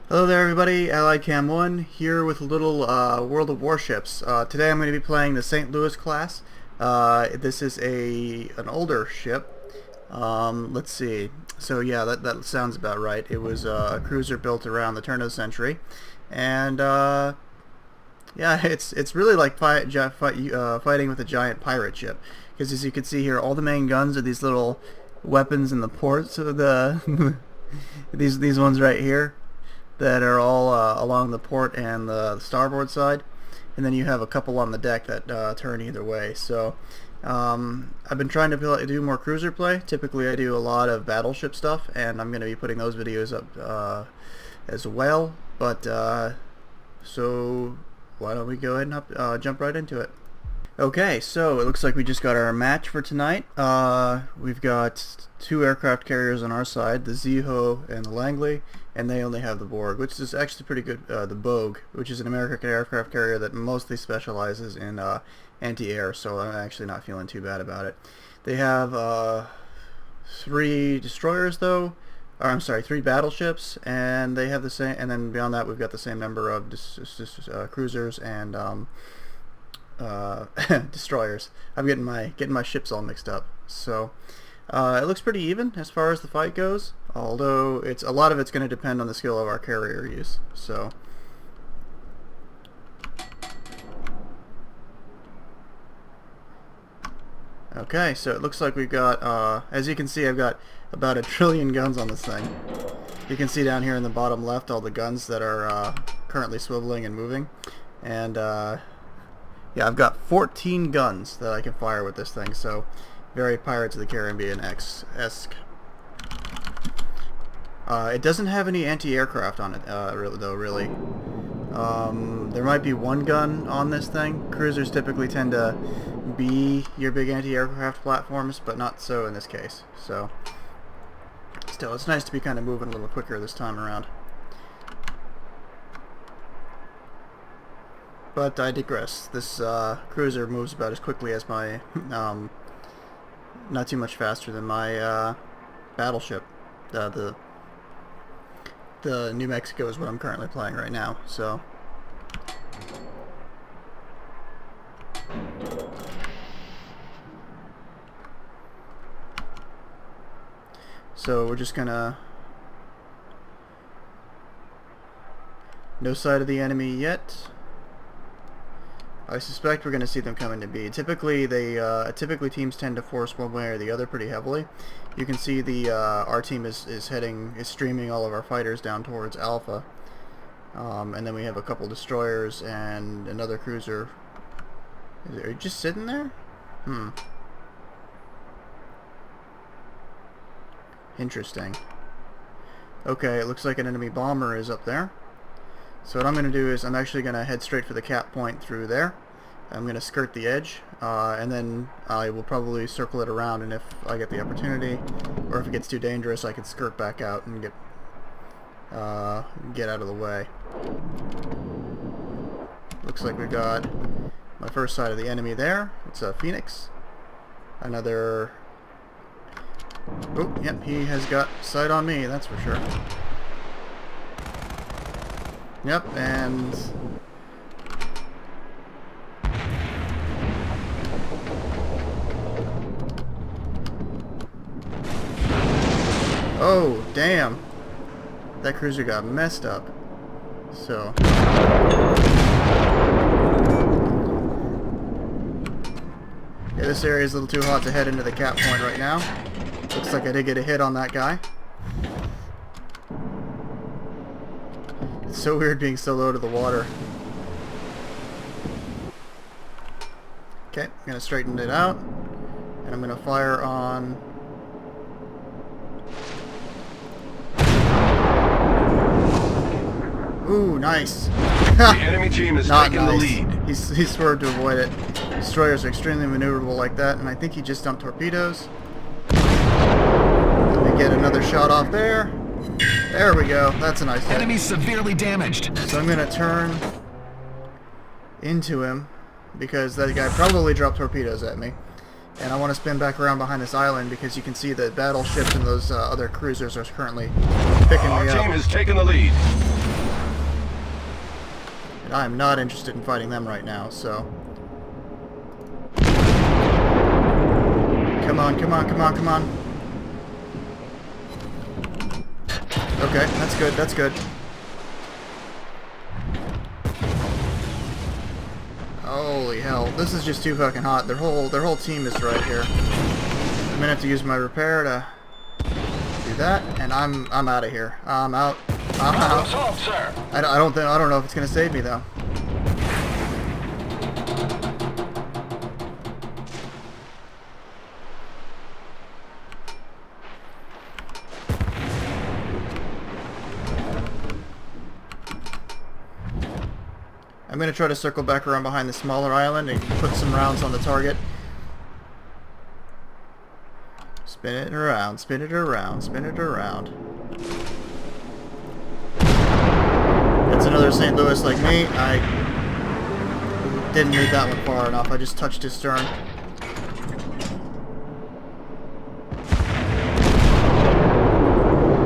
Hello there everybody, Allied Cam 1 here with a little World of Warships. Today I'm going to be playing the St. Louis class. This is an older ship. Let's see. So yeah, that sounds about right. It was a cruiser built around the turn of the century. And yeah, it's really like fighting with a giant pirate ship. Because as you can see here, all the main guns are these little weapons in the ports of the these ones right here that are all along the port and the starboard side, and then you have a couple on the deck that turn either way. So I've been trying to do more cruiser play. Typically I do a lot of battleship stuff, and I'm going to be putting those videos up as well, but so why don't we go ahead and jump right into it. Okay, so it looks like we just got our match for tonight. We've got two aircraft carriers on our side, the Zeeho and the Langley, and they only have the Borg, which is actually pretty good. The Bogue, which is an American aircraft carrier that mostly specializes in anti-air, so I'm actually not feeling too bad about it. They have 3 destroyers though, or I'm sorry, 3 battleships, and they have the same. And then beyond that, we've got the same number of cruisers and destroyers. I'm getting my ships all mixed up. So it looks pretty even as far as the fight goes, although a lot of it's going to depend on the skill of our carrier use. So okay, so it looks like we've got as you can see, I've got about 1 trillion guns on this thing. You can see down here in the bottom left all the guns that are currently swiveling and moving, and yeah, I've got 14 guns that I can fire with this thing, so very Pirates of the Caribbean-esque. It doesn't have any anti-aircraft on it, really. There might be 1 gun on this thing. Cruisers typically tend to be your big anti-aircraft platforms, but not so in this case. So, still, it's nice to be kind of moving a little quicker this time around. But I digress. This cruiser moves about as quickly as my, not too much faster than my battleship. The New Mexico is what I'm currently playing right now. So we're just gonna, no sight of the enemy yet. I suspect we're going to see them come into B. Typically, teams tend to force one way or the other pretty heavily. You can see our team is streaming all of our fighters down towards Alpha, and then we have a couple destroyers and another cruiser. Are you just sitting there? Interesting. Okay, it looks like an enemy bomber is up there. So what I'm going to do is I'm actually going to head straight for the cap point through there. I'm going to skirt the edge, and then I will probably circle it around, and if I get the opportunity, or if it gets too dangerous, I can skirt back out and get out of the way. Looks like we've got my first sight of the enemy there. It's a Phoenix. Another... Oh, yep, he has got sight on me, that's for sure. Yep, and oh, damn. That cruiser got messed up. So yeah, this area is a little too hot to head into the cap point right now. Looks like I did get a hit on that guy. It's so weird being so low to the water. Okay, I'm going to straighten it out, and I'm going to fire on... Ooh, nice. The enemy team is taking the lead. He swerved to avoid it. Destroyers are extremely maneuverable like that, and I think he just dumped torpedoes. Let me get another shot off there. There we go. That's a nice hit. Enemy severely damaged. So I'm going to turn into him because that guy probably dropped torpedoes at me. And I want to spin back around behind this island because you can see the battleships and those other cruisers are currently picking me up. Our team is taking the lead. And I'm not interested in fighting them right now, so... Come on, come on, come on, come on. Okay, that's good, that's good. Holy hell, this is just too fucking hot. Their whole team is right here. I'm gonna have to use my repair to do that, and I'm out of here. I'm out. I'm out. Solved, sir. I don't know if it's gonna save me though. I'm going to try to circle back around behind the smaller island and put some rounds on the target. Spin it around, spin it around, spin it around. It's another St. Louis like me. I didn't read that one far enough. I just touched his stern.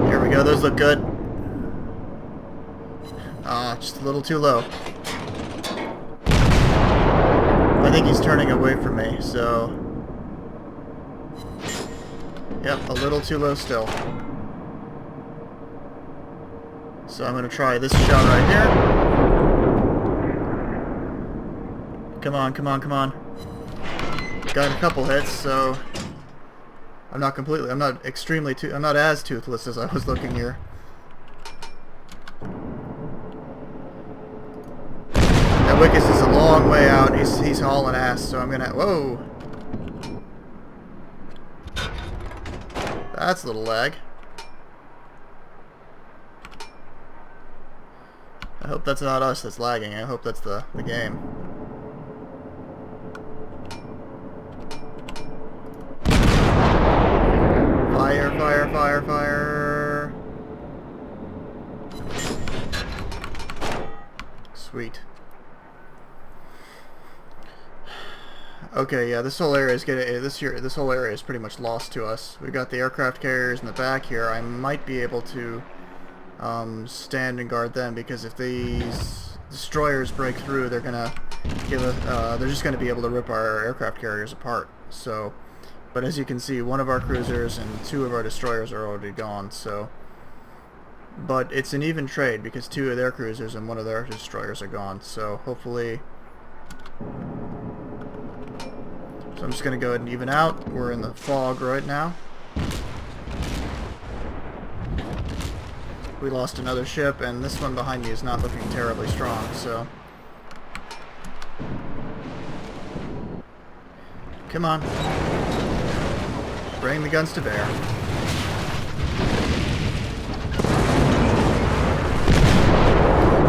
Here we go. Those look good. Just a little too low. I think he's turning away from me, so... Yep, a little too low still. So I'm going to try this shot right here. Come on, come on, come on. Got a couple hits, so... I'm not as toothless as I was looking here. Wickus is a long way out. He's hauling ass, so I'm gonna... Whoa! That's a little lag. I hope that's not us that's lagging. I hope that's the game. Fire, fire, fire, fire. Sweet. Okay, yeah, this whole area is this whole area is pretty much lost to us. We've got the aircraft carriers in the back here. I might be able to stand and guard them, because if these destroyers break through, they're gonna give us, they're just gonna be able to rip our aircraft carriers apart. So, but as you can see, one of our cruisers and two of our destroyers are already gone. So, but it's an even trade because two of their cruisers and one of their destroyers are gone. So hopefully. So I'm just going to go ahead and even out. We're in the fog right now. We lost another ship, and this one behind me is not looking terribly strong, so... Come on. Bring the guns to bear.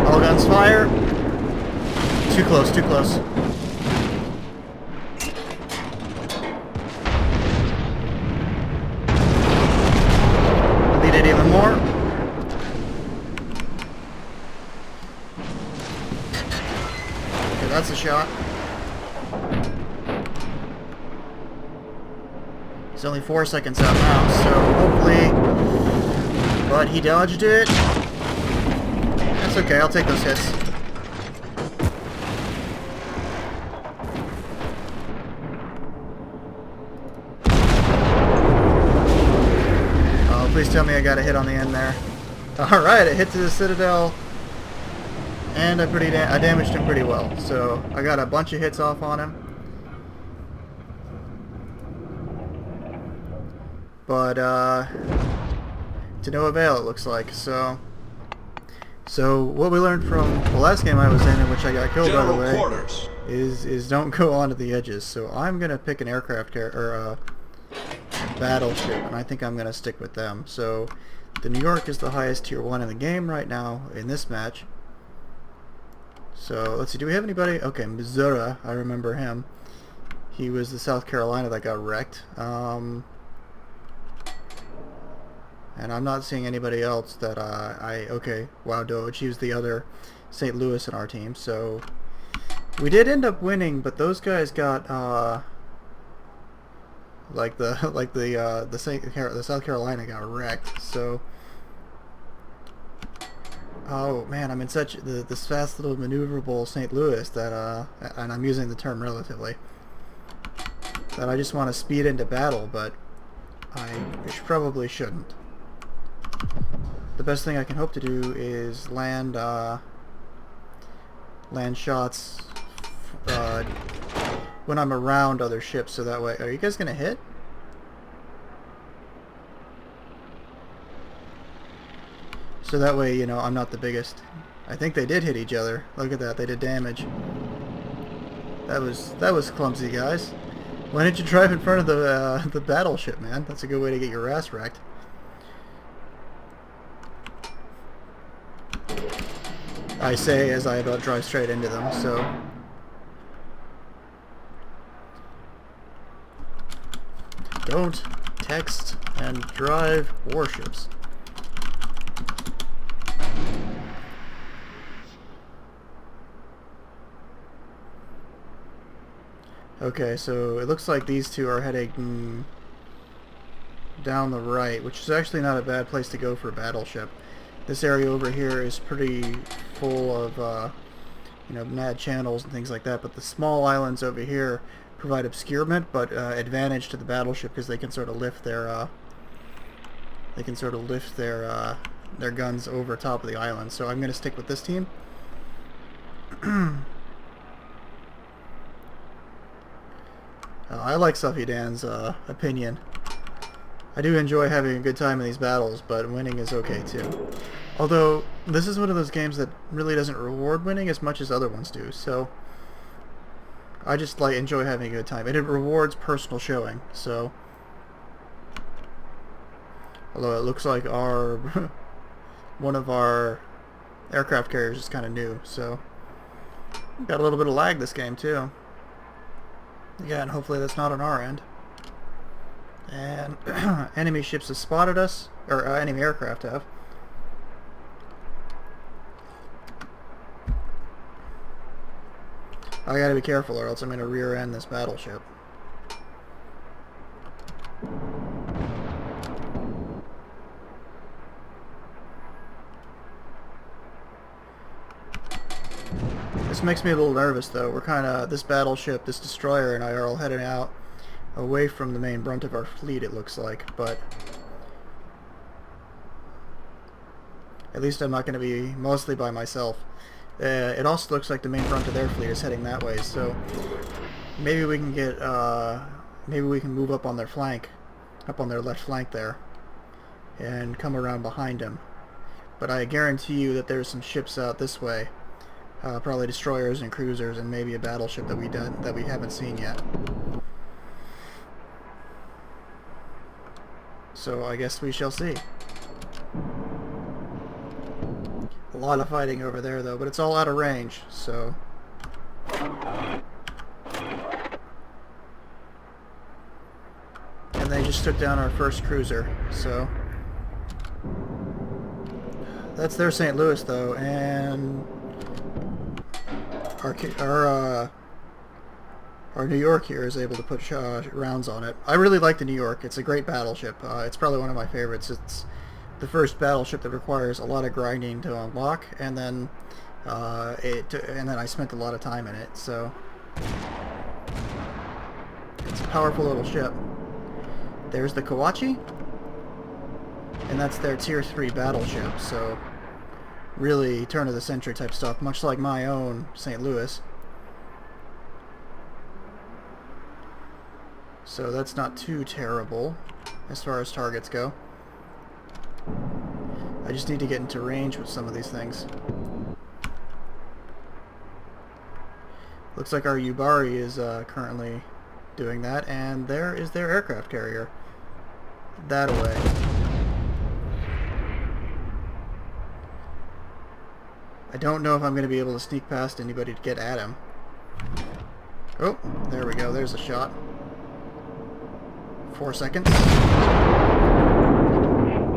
All guns fire. Too close, too close. It even more. Okay, that's a shot. He's only 4 seconds out now, so hopefully... But he dodged it. That's okay, I'll take those hits. Please tell me I got a hit on the end there. Alright, it hit to the Citadel, and I damaged him pretty well. So I got a bunch of hits off on him. But to no avail, it looks like. So what we learned from the last game I was in which I got killed, by the way, is don't go onto the edges. So I'm gonna pick an aircraft carrier or battleship, and I think I'm gonna stick with them. So the New York is the highest tier 1 in the game right now in this match. So let's see, do we have anybody? Okay, Missouri, I remember him. He was the South Carolina that got wrecked. And I'm not seeing anybody else that okay, wow, Doge, he was the other St. Louis in our team. So we did end up winning, but those guys got the South Carolina got wrecked. So Oh man, I'm in such this fast little maneuverable St. Louis that and I'm using the term relatively, that I just want to speed into battle, but I probably shouldn't. The best thing I can hope to do is land shots when I'm around other ships, so that way... Are you guys gonna hit? So that way, you know, I'm not the biggest. I think they did hit each other. Look at that, they did damage. That was clumsy, guys. Why didn't you drive in front of the battleship, man? That's a good way to get your ass wrecked. I say as I about drive straight into them, so... Don't text and drive warships. Okay, so it looks like these two are heading down the right, which is actually not a bad place to go for a battleship. This area over here is pretty full of, you know, mad channels and things like that, but the small islands over here provide obscurement, but advantage to the battleship because they can sort of lift their, their guns over top of the island. So I'm going to stick with this team. I like Suffy Dan's opinion. I do enjoy having a good time in these battles, but winning is okay too. Although, this is one of those games that really doesn't reward winning as much as other ones do, so... I just enjoy having a good time. And it rewards personal showing, so... Although it looks like our... one of our aircraft carriers is kind of new, so... Got a little bit of lag this game too. Again, hopefully that's not on our end. And enemy ships have spotted us, or enemy aircraft have. I gotta be careful or else I'm gonna rear end this battleship. This makes me a little nervous though. We're kinda, this battleship, this destroyer and I are all heading out away from the main brunt of our fleet, it looks like, but at least I'm not going to be mostly by myself. It also looks like the main brunt of their fleet is heading that way, so maybe we can get, maybe we can move up on their flank, up on their left flank there, and come around behind them. But I guarantee you that there's some ships out this way, probably destroyers and cruisers, and maybe a battleship that we haven't seen yet. So I guess we shall see. A lot of fighting over there though, but it's all out of range, so... And they just took down our first cruiser, so... That's their St. Louis though, and... Our New York here is able to put rounds on it. I really like the New York. It's a great battleship. It's probably one of my favorites. It's the first battleship that requires a lot of grinding to unlock, and then I spent a lot of time in it. So it's a powerful little ship. There's the Kawachi, and that's their Tier 3 battleship. So really turn of the century type stuff, much like my own St. Louis. So that's not too terrible as far as targets go. I just need to get into range with some of these things. Looks like our Yubari is currently doing that, and there is their aircraft carrier. That away. I don't know if I'm going to be able to sneak past anybody to get at him. Oh, there we go. There's a shot. 4 seconds.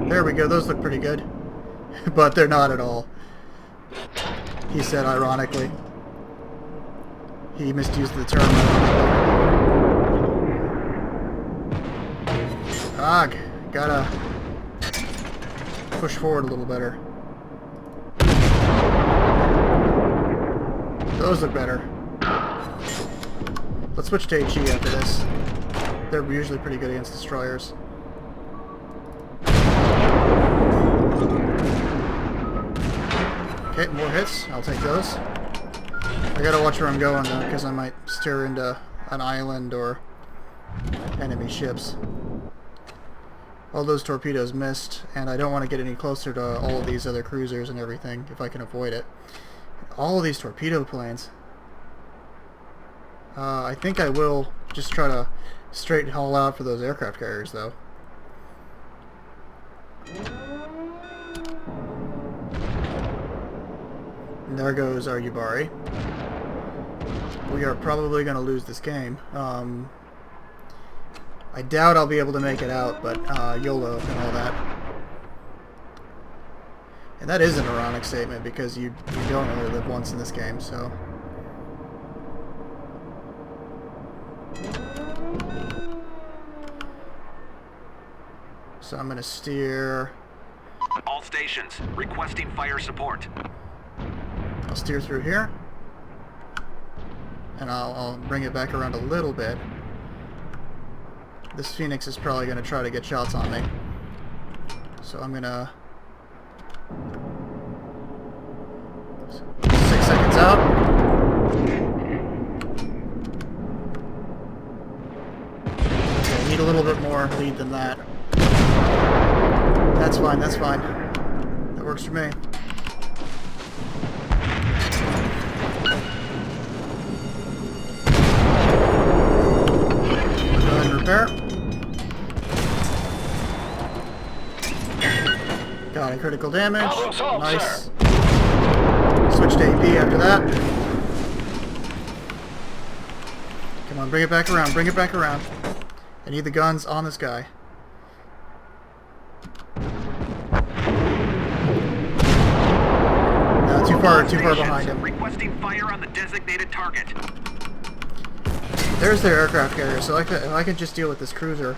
There we go. Those look pretty good. But they're not at all. He said ironically. He misused the term ironically. Gotta push forward a little better. Those look better. Let's switch to HE after this. They're usually pretty good against destroyers. Okay, more hits. I'll take those. I gotta watch where I'm going though, because I might steer into an island or enemy ships. All those torpedoes missed, and I don't want to get any closer to all of these other cruisers and everything if I can avoid it. All of these torpedo planes. I think I will just try to straight haul out for those aircraft carriers though. And there goes our Yubari. We are probably going to lose this game. I doubt I'll be able to make it out, but YOLO and all that. And that is an ironic statement because you don't only live once in this game, so... So I'm going to steer... All stations, requesting fire support. I'll steer through here. And I'll bring it back around a little bit. This Phoenix is probably going to try to get shots on me. So I'm going to... 6 seconds out. Okay, I need a little bit more lead than that. That's fine, that's fine. That works for me. Go ahead and repair. Got a critical damage. Nice. Switch to AP after that. Come on, bring it back around, bring it back around. I need the guns on this guy. No, too far behind him. Requesting fire on the designated target. There's their aircraft carrier, so if I can just deal with this cruiser,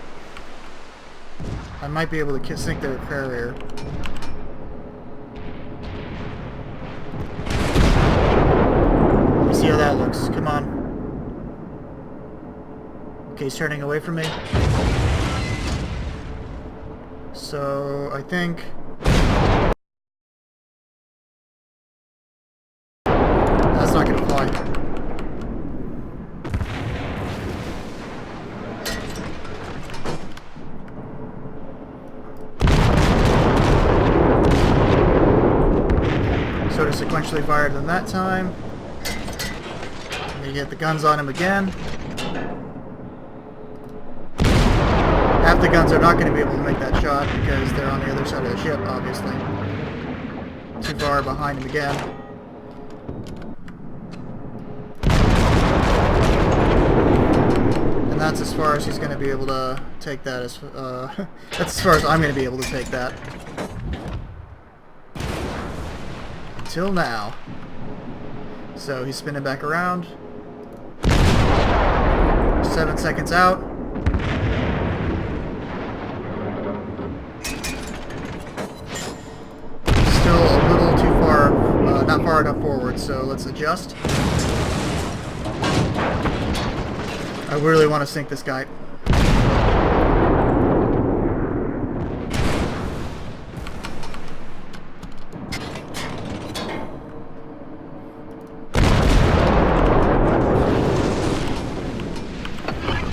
I might be able to sink their carrier. See how that looks. Come on. Okay, he's turning away from me. So, I think... That's not gonna fly. Sort of sequentially fired than that time. You get the guns on him again. Half the guns are not going to be able to make that shot because they're on the other side of the ship, obviously. Too far behind him again. And that's as far as he's going to be able to take that. That's as far as I'm going to be able to take that. Until now. So he's spinning back around. 7 seconds out. Still a little too far, not far enough forward, so let's adjust. I really want to sink this guy.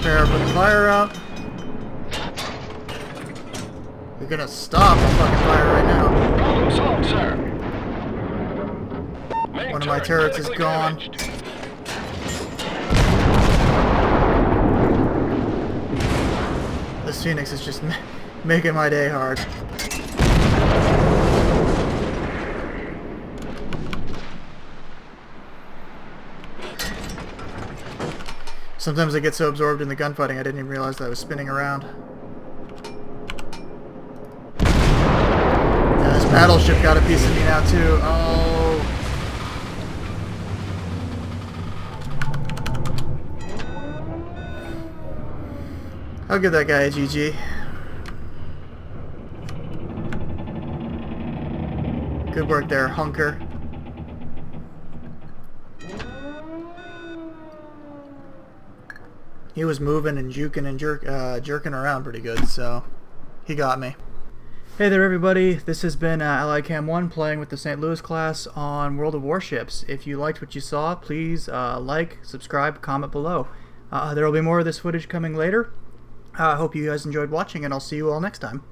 Prepare for the fire out. You're gonna stop the fucking fire right now. Problem solved, sir. One of my turrets is gone. This Phoenix is just making my day hard. Sometimes I get so absorbed in the gunfighting I didn't even realize that I was spinning around. Yeah, this battleship got a piece of me now too. Oh. I'll give that guy a GG. Good work there, Hunker. he was moving and juking and jerking around pretty good, so he got me. Hey there everybody, this has been Ally Cam 1 playing with the St. Louis class on World of Warships. If you liked what you saw, please like, subscribe, comment below. There will be more of this footage coming later. I hope you guys enjoyed watching, and I'll see you all next time.